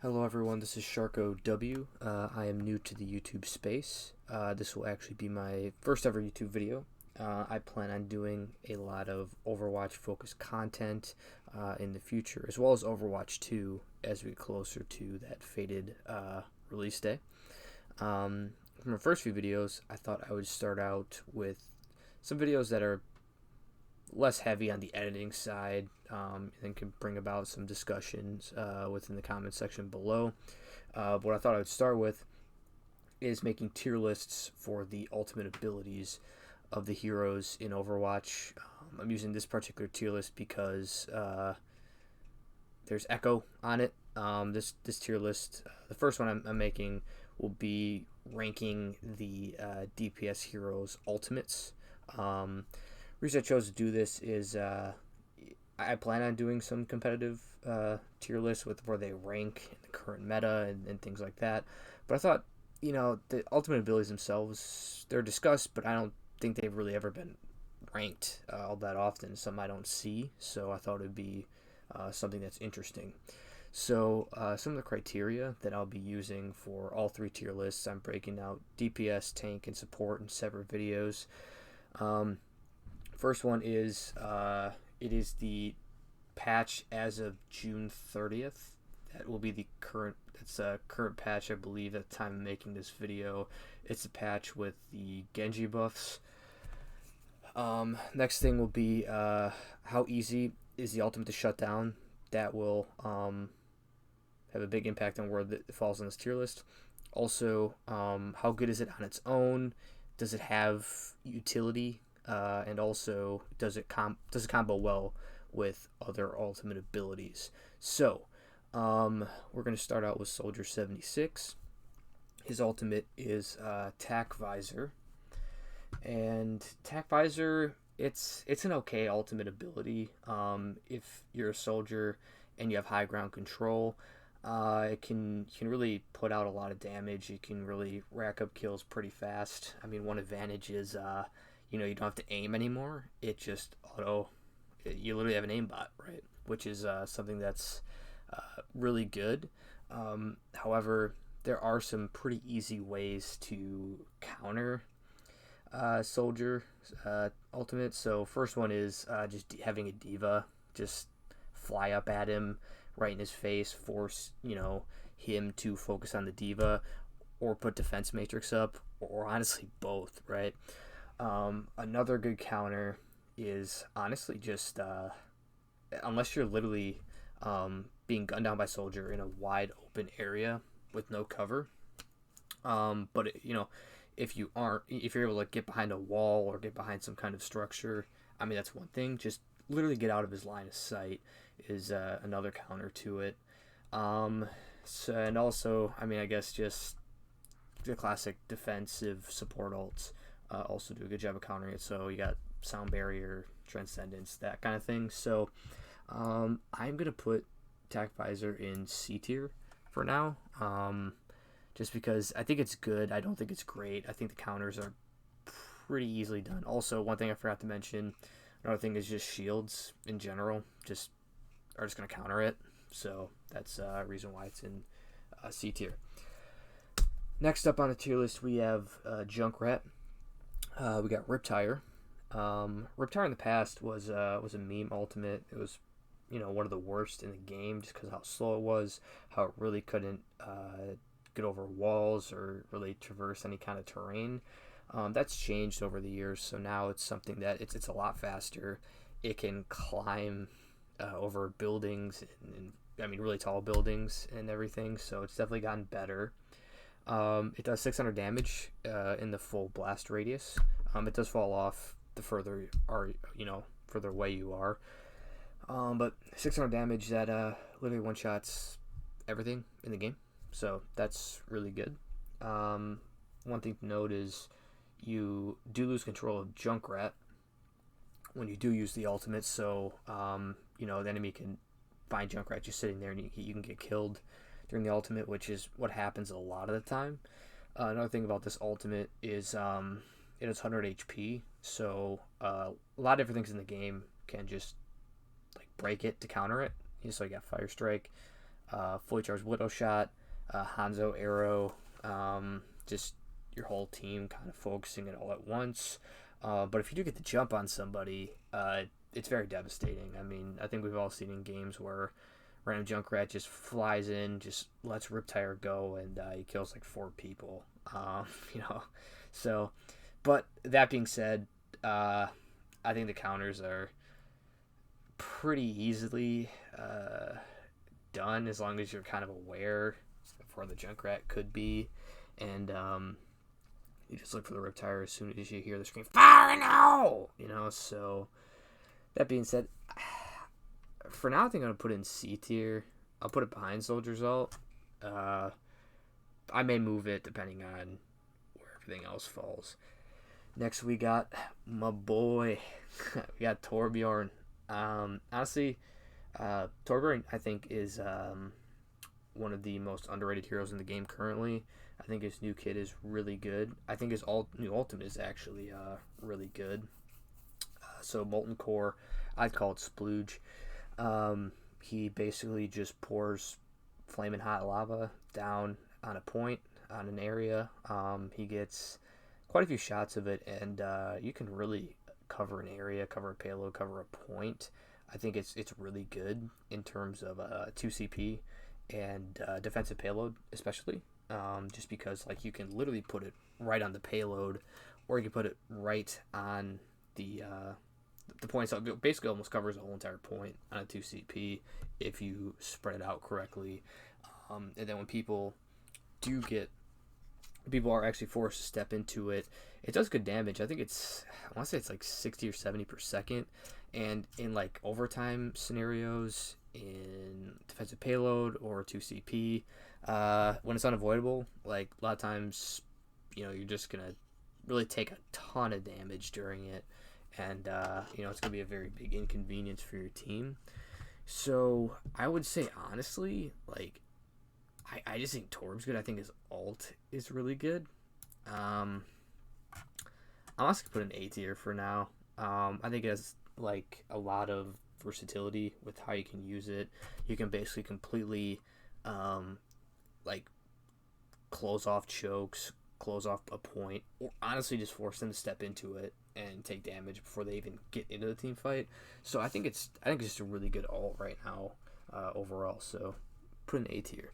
Hello everyone, this is Sharko W. I am new to the YouTube space. This will actually be my first ever YouTube video. I plan on doing a lot of Overwatch focused content in the future, as well as Overwatch 2 as we get closer to that fated release day. For my first few videos, I thought I would start out with some videos that are less heavy on the editing side, and can bring about some discussions within the comment section below. But what I thought I would start with is making tier lists for the ultimate abilities of the heroes in Overwatch. I'm using this particular tier list because there's Echo on it. This tier list, the first one I'm making, will be ranking the DPS heroes' ultimates. Reason I chose to do this is I plan on doing some competitive tier lists with where they rank in the current meta and things like that. But I thought, the ultimate abilities themselves, they're discussed, but I don't think they've really ever been ranked all that often. Some I don't see, so I thought it would be something that's interesting. So some of the criteria that I'll be using for all three tier lists, I'm breaking out DPS, tank, and support in separate videos. First one is it is the patch as of June 30th. That will be the current. That's a current patch, I believe, at the time of making this video. It's a patch with the Genji buffs. Next thing will be how easy is the ultimate to shut down. That will have a big impact on where it falls on this tier list. Also, how good is it on its own? Does it have utility? And also, does it combo well with other ultimate abilities? So, we're going to start out with Soldier 76. His ultimate is Tac Visor, and Tac Visor, it's an okay ultimate ability. If you're a soldier and you have high ground control, it can really put out a lot of damage. You can really rack up kills pretty fast. I mean, one advantage is you don't have to aim anymore. It just you literally have an aimbot, right? Which is something that's really good. However, there are some pretty easy ways to counter soldier ultimate. So first one is just having a diva just fly up at him right in his face, force him to focus on the diva, or put defense matrix up, or honestly both, right? Another good counter is honestly just unless you're literally being gunned down by soldier in a wide open area with no cover. But if you're able to get behind a wall or get behind some kind of structure, I mean that's one thing. Just literally get out of his line of sight is another counter to it. And also, I mean, I guess just the classic defensive support ults also do a good job of countering it. So you got sound barrier, transcendence, that kind of thing. So I'm gonna put Tac Visor in C tier for now, just because I think it's good. I don't think it's great. I think the counters are pretty easily done. Also, one thing I forgot to mention, another thing is just shields in general are just gonna counter it. So that's a reason why it's in C tier. Next up on the tier list, we have Junkrat. We got Riptire. Riptire in the past was a meme ultimate. It was one of the worst in the game just because how slow it was, how it really couldn't get over walls or really traverse any kind of terrain. That's changed over the years, so now it's something that it's a lot faster. It can climb over buildings and I mean really tall buildings and everything, so it's definitely gotten better. It does 600 damage in the full blast radius. It does fall off the further further away you are. But 600 damage that literally one shots everything in the game. So that's really good. One thing to note is you do lose control of Junkrat when you do use the ultimate. So the enemy can find Junkrat just sitting there and you can get killed during the ultimate, which is what happens a lot of the time. Another thing about this ultimate is it is 100 HP, so a lot of different things in the game can just like break it to counter it. So you got Fire Strike, fully charged Widow Shot, Hanzo Arrow, just your whole team kind of focusing it all at once. But if you do get the jump on somebody, it's very devastating. I mean, I think we've all seen in games where random Junkrat just flies in, just lets Riptire go, and he kills like 4 people. You know, so. But that being said, I think the counters are pretty easily done as long as you're kind of aware of where the Junkrat could be, and you just look for the Riptire as soon as you hear the scream, "Fire now!" You know. So that being said, for now I think I'm gonna put in C tier. I'll put it behind Soldier's Ult. I may move it depending on where everything else falls. Next we got my boy. We got Torbjorn. Honestly, Torbjorn I think is one of the most underrated heroes in the game currently. I think his new kit is really good. I think his new ultimate is actually really good. So Molten Core, I'd call it Splooge. He basically just pours flaming hot lava down on a point, on an area. He gets quite a few shots of it, and you can really cover an area, cover a payload, cover a point. I think it's really good in terms of 2 CP and defensive payload, especially. Just because like you can literally put it right on the payload, or you can put it right on the point. So it basically almost covers the whole entire point on a 2 CP if you spread it out correctly. And then when people are actually forced to step into it, it does good damage. I think I want to say it's like 60 or 70 per second. And in like overtime scenarios, in defensive payload or 2 CP, when it's unavoidable, like a lot of times, you're just gonna really take a ton of damage during it, and it's gonna be a very big inconvenience for your team. So I would say honestly, like I just think Torb's good. I think his ult is really good. I'm also gonna put an A tier for now. I think it has like a lot of versatility with how you can use it. You can basically completely like close off chokes, close off a point, or honestly just force them to step into it and take damage before they even get into the team fight. So I think it's just a really good ult right now overall. So put an A tier.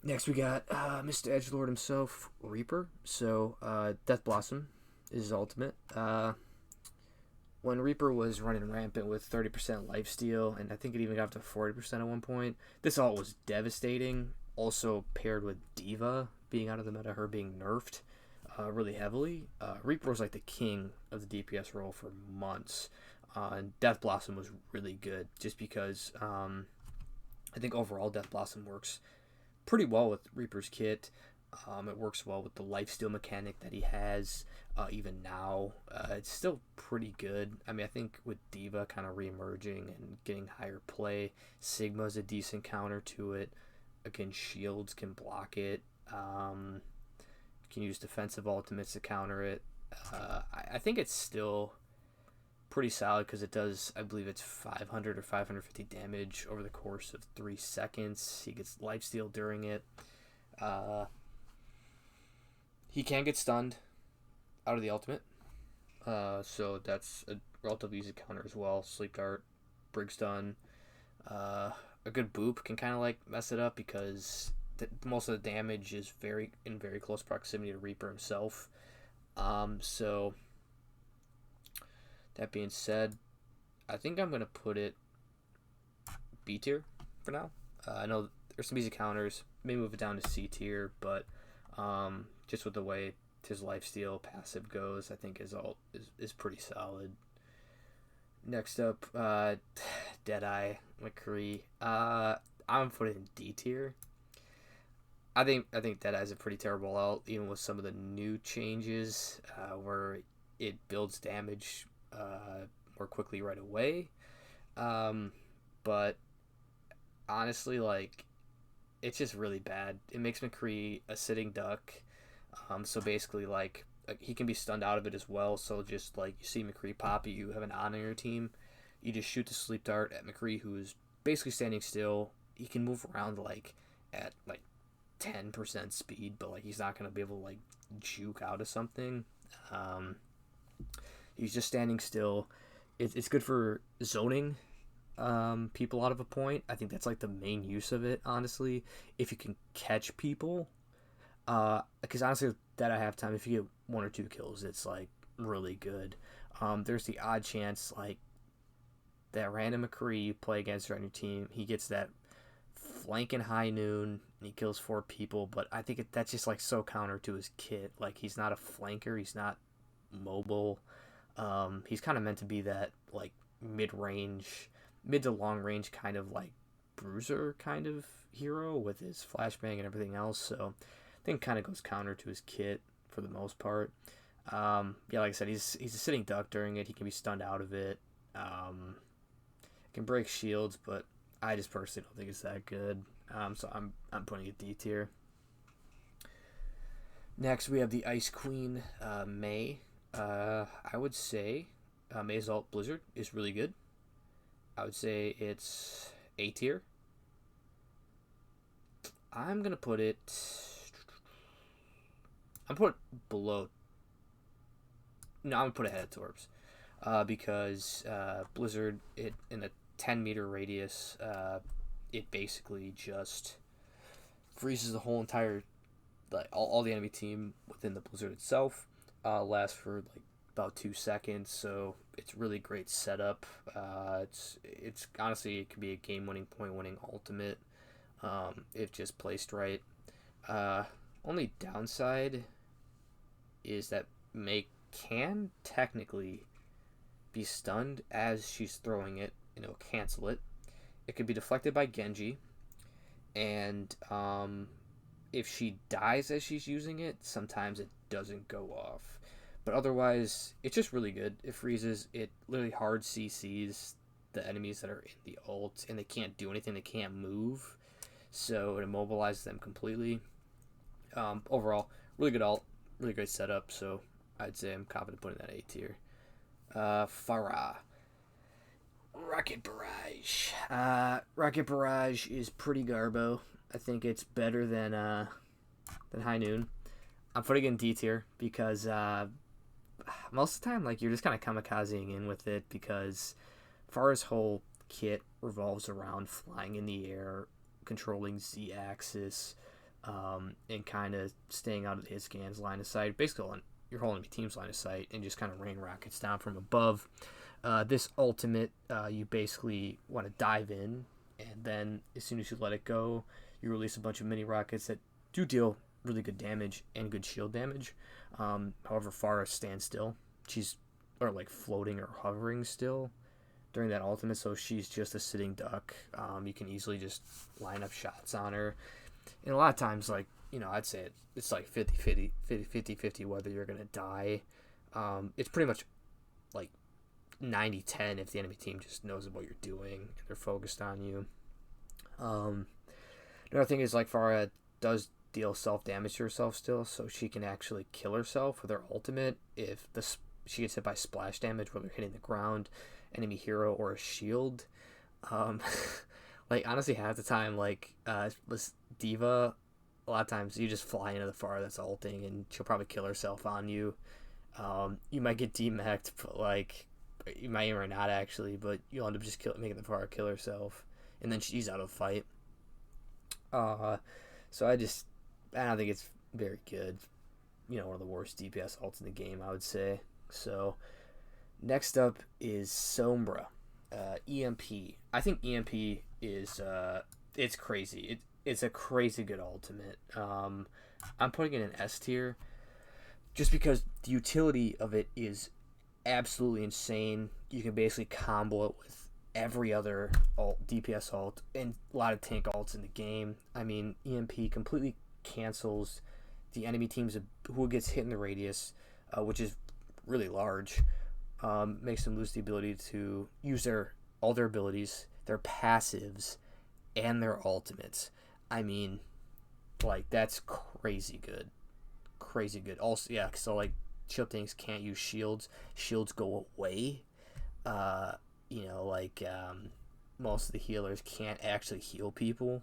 Next we got Mr. Edgelord himself, Reaper. So Death Blossom is his ultimate. When Reaper was running rampant with 30% lifesteal, and I think it even got up to 40% at one point, this ult was devastating. Also paired with Diva being out of the meta, her being nerfed really heavily. Reaper was like the king of the DPS role for months. And Death Blossom was really good just because I think overall Death Blossom works pretty well with Reaper's kit. It works well with the lifesteal mechanic that he has. Even now, it's still pretty good. I mean, I think with Diva kind of re-emerging and getting higher play, Sigma's a decent counter to it. Again, shields can block it. You can use defensive ultimates to counter it. I think it's still pretty solid because it does, I believe it's 500 or 550 damage over the course of 3 seconds. He gets lifesteal during it. He can get stunned out of the ultimate. So that's a relatively easy counter as well. Sleep Dart, Brig Stun. A good boop can kind of like mess it up because most of the damage is in very close proximity to Reaper himself. So that being said, I think I'm going to put it B tier for now. I know there's some easy counters. Maybe move it down to C tier, but just with the way his lifesteal passive goes, I think his ult is pretty solid. Next up, Deadeye, McCree. I'm putting in D tier. I think Deadeye's a pretty terrible ult, even with some of the new changes where it builds damage more quickly right away. But honestly, like, it's just really bad. It makes McCree a sitting duck. So basically, like, he can be stunned out of it as well. So just like you see McCree pop, you have an on your team, you just shoot the sleep dart at McCree, who is basically standing still, he can move around like at like 10% speed, but like he's not gonna be able to like juke out of something. Um, he's just standing still. It's good for zoning people out of a point. I think that's like the main use of it, honestly. If you can catch people, because honestly, that I have time. If you get 1 or 2 kills, it's like really good. There's the odd chance like that random McCree you play against on your team, he gets that flanking high noon and he kills 4 people. But I think that's just like so counter to his kit. Like he's not a flanker, he's not mobile. He's kind of meant to be that like mid to long range kind of like bruiser kind of hero with his flashbang and everything else. So I think kind of goes counter to his kit for the most part. Yeah, like I said, he's a sitting duck during it. He can be stunned out of it. Can break shields, but I just personally don't think it's that good. So I'm putting it D tier. Next, we have the Ice Queen, Mei. I would say Mazal Blizzard is really good. I would say it's A tier. I'm gonna put it. I'm put it below. No, I'm gonna put it ahead of Torbs, because Blizzard, it in a 10-meter radius, it basically just freezes the whole entire, like all the enemy team within the Blizzard itself. Lasts for like about 2 seconds, so it's really great setup. It's honestly, it could be a game-winning, point-winning ultimate, if just placed right. Only downside is that Mei can technically be stunned as she's throwing it, and it'll cancel it. It could be deflected by Genji, and if she dies as she's using it, sometimes it doesn't go off. But otherwise, it's just really good. It freezes. It literally hard CCs the enemies that are in the ult, and they can't do anything. They can't move, so it immobilizes them completely. Overall, really good ult, really great setup. So I'd say I'm confident putting that A tier. Pharah. Rocket Barrage. Rocket Barrage is pretty garbo. I think it's better than High Noon. I'm putting it in D tier because most of the time, like, you're just kind of kamikazing in with it, because Pharah's whole kit revolves around flying in the air, controlling Z axis, and kind of staying out of his scans line of sight. Basically, you're holding your team's line of sight and just kind of rain rockets down from above. This ultimate, you basically want to dive in, and then as soon as you let it go, you release a bunch of mini rockets that do deal really good damage and good shield damage. However, Pharah stands still. She's like floating or hovering still during that ultimate, so she's just a sitting duck. You can easily just line up shots on her. And a lot of times, like, I'd say it's like 50-50 whether you're going to die. It's pretty much like 90-10 if the enemy team just knows what you're doing and they're focused on you. Another thing is, like, Pharah does deal self-damage to herself still, so she can actually kill herself with her ultimate if she gets hit by splash damage, whether hitting the ground, enemy hero, or a shield. Like, honestly, half the time, like, with D.Va, a lot of times you just fly into the Pharah that's ulting, and she'll probably kill herself on you. You might get demeched, but, like, you might or not actually, but you'll end up just making the Pharah kill herself, and then she's out of the fight. So I don't think it's very good. One of the worst DPS ults in the game, I would say. So next up is Sombra, EMP. I think EMP is it's crazy. It's a crazy good ultimate. I'm putting it in S tier just because the utility of it is absolutely insane. You can basically combo it with every other DPS ult and a lot of tank ults in the game. I mean, EMP completely cancels the enemy teams who gets hit in the radius, which is really large. Makes them lose the ability to use all their abilities, their passives, and their ultimates. I mean, like, that's crazy good. Crazy good. Also, yeah, so, like, shield tanks can't use shields. Shields go away. most of the healers can't actually heal people.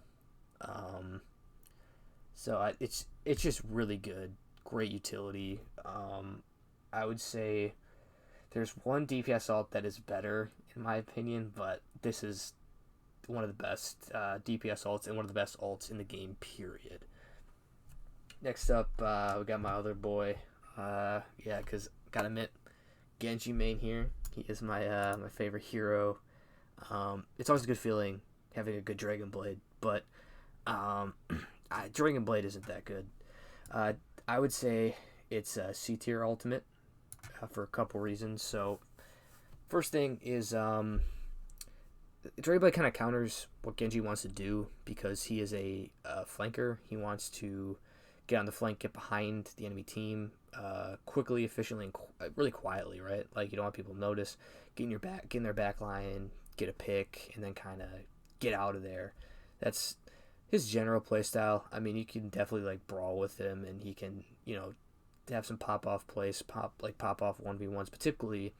Um, it's just really good, great utility. I would say there's one DPS ult that is better in my opinion, but this is one of the best DPS ults and one of the best ults in the game. Period. Next up, we got my other boy. Yeah, because gotta admit, Genji main here. He is my favorite hero. It's always a good feeling having a good Dragon Blade, but Dragon Blade isn't that good. I would say it's a C tier ultimate for a couple reasons. So first thing is Dragon Blade kind of counters what Genji wants to do because he is a flanker. He wants to get on the flank, get behind the enemy team quickly, efficiently, and really quietly, right? Like you don't want people to notice. Get in their back line, get a pick, and then kind of get out of there. That's his general play style. I mean, you can definitely like brawl with him, and he can have some pop off plays, pop off 1v1s. But typically,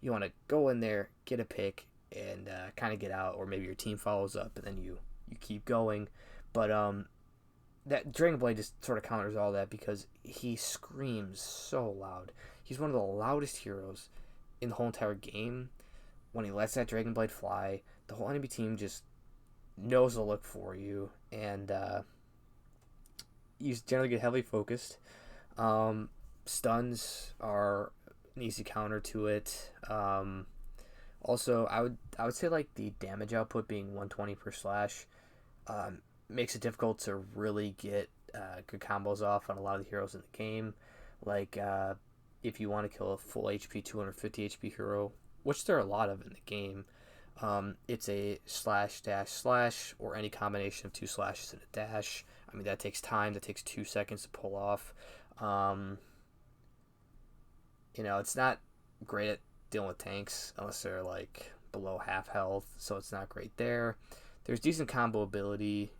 you want to go in there, get a pick, and kind of get out, or maybe your team follows up, and then you keep going. But that Dragon Blade just sort of counters all that because he screams so loud. He's one of the loudest heroes in the whole entire game. When he lets that Dragon Blade fly, the whole enemy team just knows to look for you, and you generally get heavily focused. Stuns are an easy counter to it. Also, I would say like the damage output being 120 per slash makes it difficult to really get good combos off on a lot of the heroes in the game. Like if you want to kill a full HP 250 HP hero, which there are a lot of in the game, it's a slash dash slash or any combination of two slashes and a dash. I mean that takes time. That takes 2 seconds to pull off. It's not great at dealing with tanks unless they're like below half health, so it's not great there. There's decent combo ability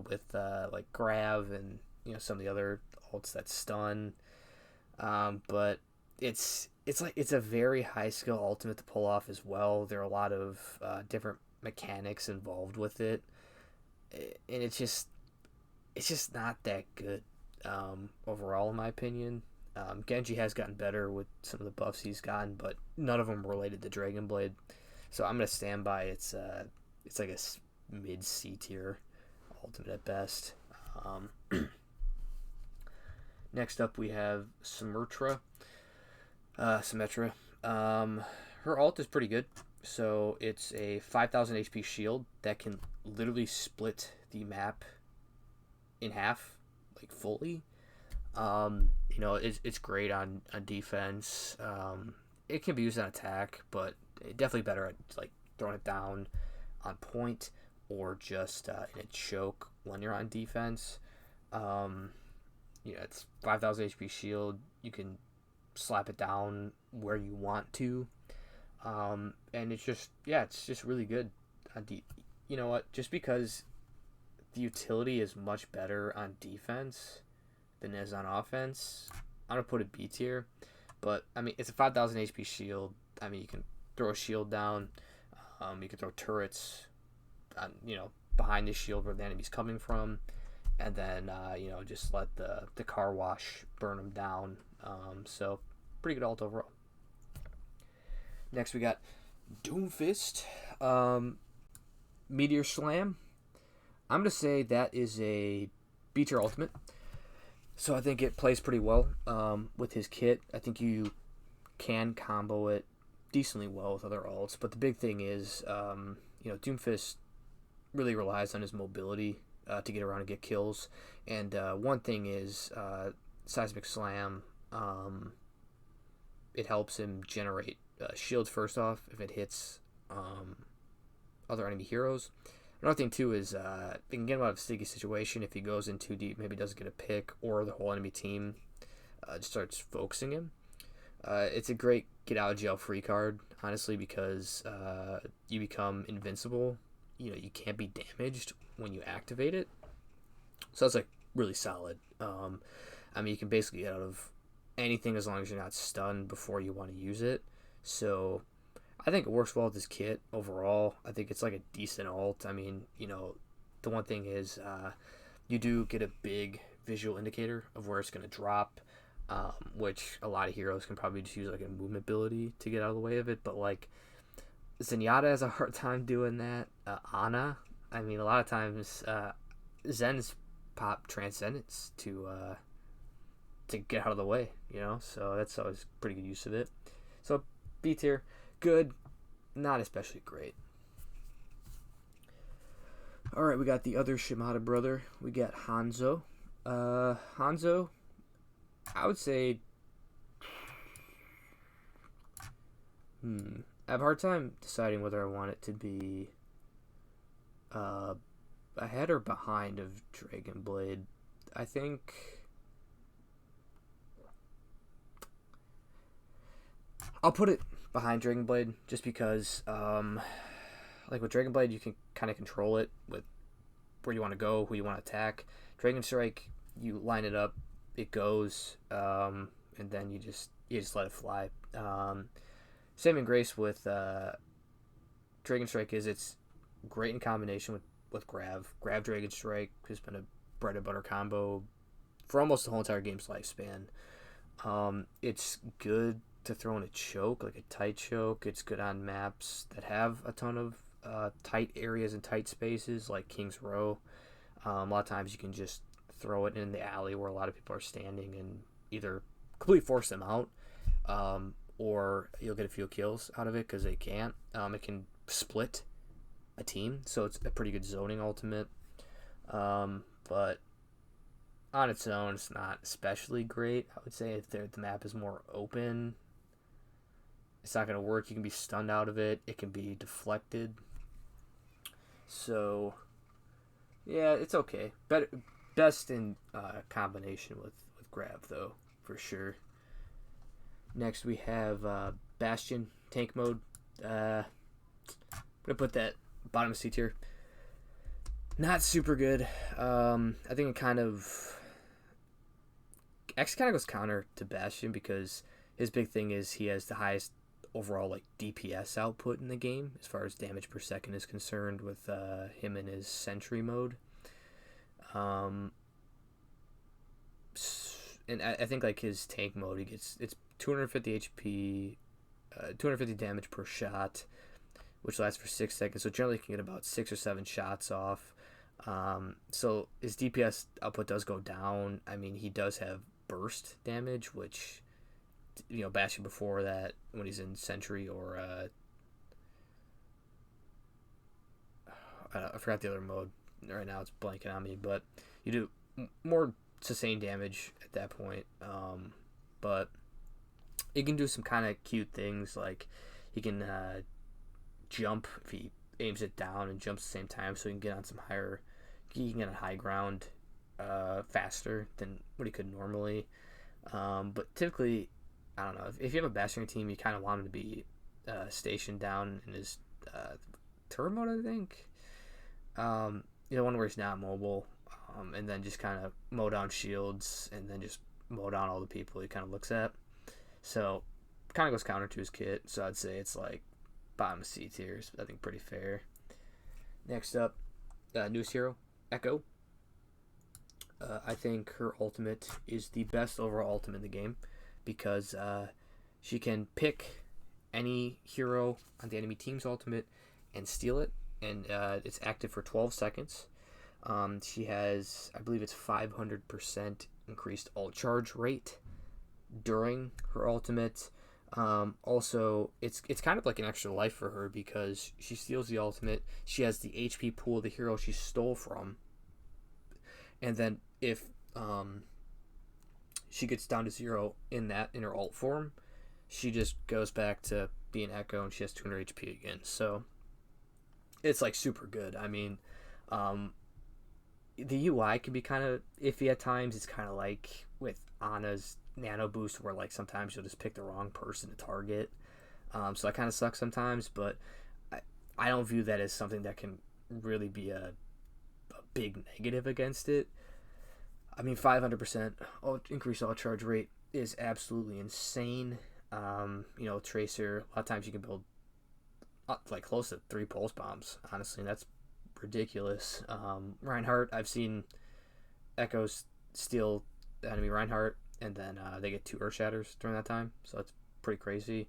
with like grab and some of the other ults that stun, but it's a very high skill ultimate to pull off as well. There are a lot of different mechanics involved with it, and it's just not that good overall in my opinion. Genji has gotten better with some of the buffs he's gotten, but none of them related to Dragon Blade. So I'm gonna stand by it's like a mid C tier ultimate at best. Next up we have Symmetra. Her ult is pretty good. So it's a 5,000 HP shield that can literally split the map in half, like fully. It's great on defense. It can be used on attack, but definitely better at like throwing it down on point or just in a choke when you're on defense. It's 5,000 HP shield. You can slap it down where you want to, and it's just really good. You know what? Just because the utility is much better on defense than it is on offense, I'm gonna put it B tier. But I mean, it's a 5,000 HP shield. I mean, you can throw a shield down. You can throw turrets, behind the shield where the enemy's coming from, and then just let the car wash burn them down. So pretty good ult overall. Next we got Doomfist, Meteor Slam. I'm gonna say that is a B tier ultimate. So I think it plays pretty well with his kit. I think you can combo it decently well with other ults, but the big thing is, Doomfist really relies on his mobility to get around and get kills. And one thing is Seismic Slam. It helps him generate shields first off if it hits other enemy heroes. Another thing too is they can get him out of a sticky situation if he goes in too deep, maybe doesn't get a pick, or the whole enemy team just starts focusing him. It's a great get out of jail free card, honestly, because you become invincible. You can't be damaged when you activate it. So that's like really solid. You can basically get out of anything as long as you're not stunned before you want to use it. So I think it works well with this kit overall. I think it's like a decent ult. I mean, the one thing is you do get a big visual indicator of where it's going to drop, which a lot of heroes can probably just use like a movement ability to get out of the way of it. But like Zenyatta has a hard time doing that. Ana, I mean, a lot of times Zen's pop Transcendence to get out of the way, So that's always pretty good use of it. So B tier, good, not especially great. All right, we got the other Shimada brother. We got Hanzo. Hanzo, I would say, I have a hard time deciding whether I want it to be ahead or behind of Dragon Blade. I think I'll put it behind Dragon Blade just because, like with Dragon Blade, you can kind of control it with where you want to go, who you want to attack. Dragon Strike, you line it up, it goes, and then you just let it fly. Saving grace with Dragon Strike is it's great in combination with Grav. Grav Dragon Strike has been a bread and butter combo for almost the whole entire game's lifespan. It's good to throw in a choke, like a tight choke. It's good on maps that have a ton of tight areas and tight spaces, like King's Row. A lot of times you can just throw it in the alley where a lot of people are standing and either completely force them out, or you'll get a few kills out of it because they can't. It can split a team, so it's a pretty good zoning ultimate. But on its own, it's not especially great. I would say if the map is more open, it's not going to work. You can be stunned out of it. It can be deflected. So, yeah, it's okay. Best in combination with Grav, though, for sure. Next, we have Bastion, tank mode. I'm going to put that bottom of C tier. Not super good. I think it kind of goes counter to Bastion because his big thing is he has the highest overall like DPS output in the game as far as damage per second is concerned with him in his sentry mode. And I think like his tank mode, it's 250 HP, 250 damage per shot, which lasts for 6 seconds. So generally, you can get about 6 or 7 shots off. So his DPS output does go down. I mean, he does have burst damage, which Bastion before that when he's in Sentry or I forgot the other mode right now. It's blanking on me, but you do more sustained damage at that point. But he can do some kind of cute things like he can jump if he aims it down and jumps at the same time, so he can get on some higher. He can get on high ground faster than what he could normally. But typically, I don't know. If you have a Bastion team, you kind of want him to be stationed down in his turret mode, I think. One where he's not mobile, and then just kind of mow down shields, and then just mow down all the people he kind of looks at. So, kind of goes counter to his kit. So I'd say it's like bottom of C tiers. I think pretty fair. Next up, newest hero, Echo. I think her ultimate is the best overall ultimate in the game because she can pick any hero on the enemy team's ultimate and steal it, and it's active for 12 seconds. She has, I believe it's 500% increased ult charge rate during her ultimate. Also, it's kind of like an extra life for her because she steals the ultimate. She has the HP pool of the hero she stole from, and then if she gets down to 0 in her ult form, she just goes back to being Echo and she has 200 HP again. So it's like super good. I mean, the UI can be kind of iffy at times. It's kind of like with Ana's nano boost where like sometimes you'll just pick the wrong person to target. So that kind of sucks sometimes, but I don't view that as something that can really be a big negative against it. I mean, 500% increased all charge rate is absolutely insane. Tracer, a lot of times you can build like close to 3 pulse bombs, honestly, and that's ridiculous. Reinhardt, I've seen Echoes steal the enemy Reinhardt, and then they get 2 Earth Shatters during that time, so that's pretty crazy.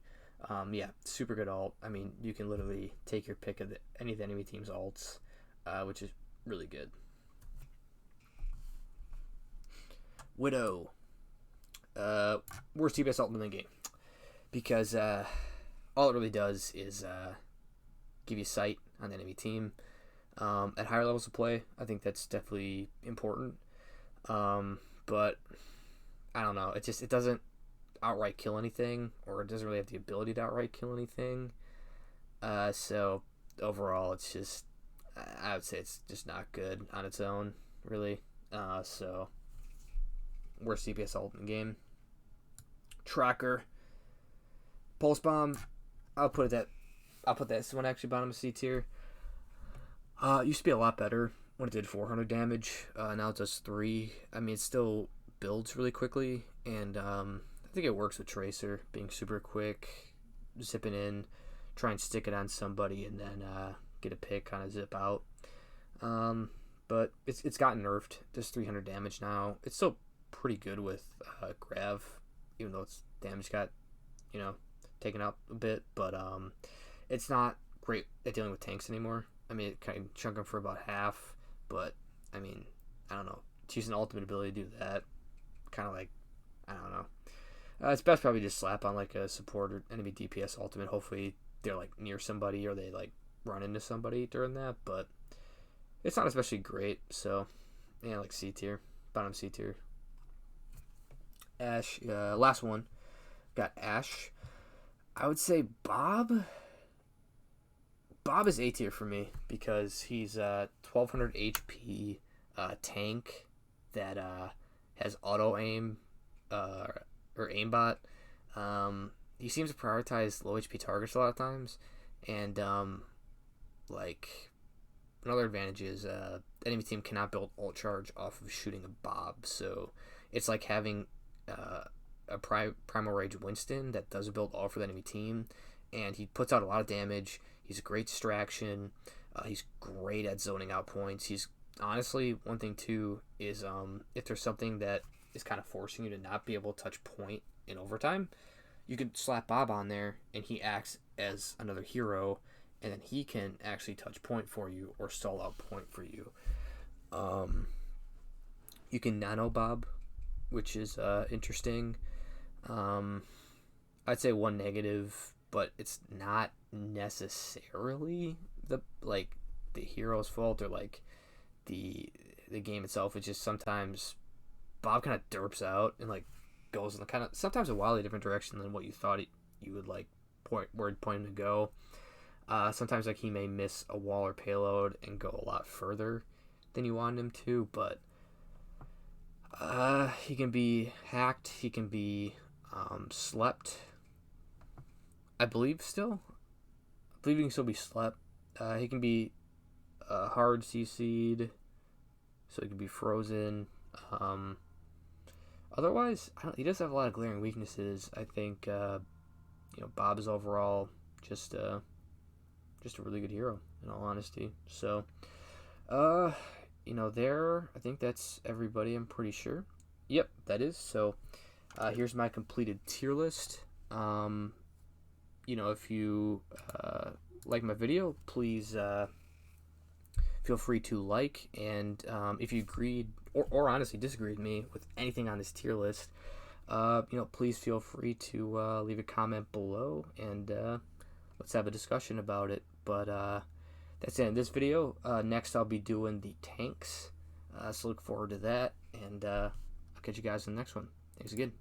Yeah, super good ult. I mean, you can literally take your pick of any of the enemy team's ults, which is really good. Widow. Worst DPS ult in the game. Because all it really does is give you sight on the enemy team. At higher levels of play, I think that's definitely important. But I don't know. It doesn't outright kill anything, or it doesn't really have the ability to outright kill anything. So overall, it's just, I would say it's just not good on its own, really. So worst DPS ult in the game. Tracker. Pulse bomb. I'll put this one actually bottom of C tier. Used to be a lot better when it did 400 damage. Now it does 3. I mean, it still builds really quickly, and I think it works with Tracer, being super quick, zipping in, try and stick it on somebody, and then get a pick, kind of zip out. But it's gotten nerfed. Does 300 damage now. It's still pretty good with Grav, even though its damage got, taken out a bit, but it's not great at dealing with tanks anymore. I mean, it kind of chunk them for about half, but I mean, I don't know. To use an ultimate ability to do that, kind of like, I don't know. It's best probably just slap on like a support or enemy DPS ultimate. Hopefully they're like near somebody or they like run into somebody during that, but it's not especially great. So yeah, like C tier, bottom C tier. Ashe, last one, got Ashe. I would say Bob. Bob is A tier for me because he's 1200 HP tank that has auto aim or aimbot. He seems to prioritize low HP targets a lot of times, and like another advantage is enemy team cannot build ult charge off of shooting a Bob, so it's like having a Primal Rage Winston that does build ult for the enemy team, and he puts out a lot of damage. He's a great distraction. He's great at zoning out points. He's honestly, one thing too is if there's something that is kind of forcing you to not be able to touch point in overtime, you could slap Bob on there and he acts as another hero, and then he can actually touch point for you or stall out point for you. You can nano Bob, which is interesting. I'd say one negative, but it's not necessarily the hero's fault or like the game itself. It's just sometimes Bob kind of derps out and like goes in the kind of sometimes a wildly different direction than what you thought you would like point him to go. Sometimes like he may miss a wall or payload and go a lot further than you want him to, but he can be hacked. He can be slept. I believe he can still be slept. He can be hard CC'd, so he can be frozen. Otherwise, he does have a lot of glaring weaknesses. I think Bob is overall just a really good hero, in all honesty. So, I think that's everybody. I'm pretty sure. Yep, that is. So, here's my completed tier list. If you like my video, please feel free to like, and if you agreed or honestly disagreed with me with anything on this tier list, please feel free to leave a comment below, and let's have a discussion about it. But that's it in this video. Next I'll be doing the tanks, so look forward to that, and I'll catch you guys in the next one. Thanks again.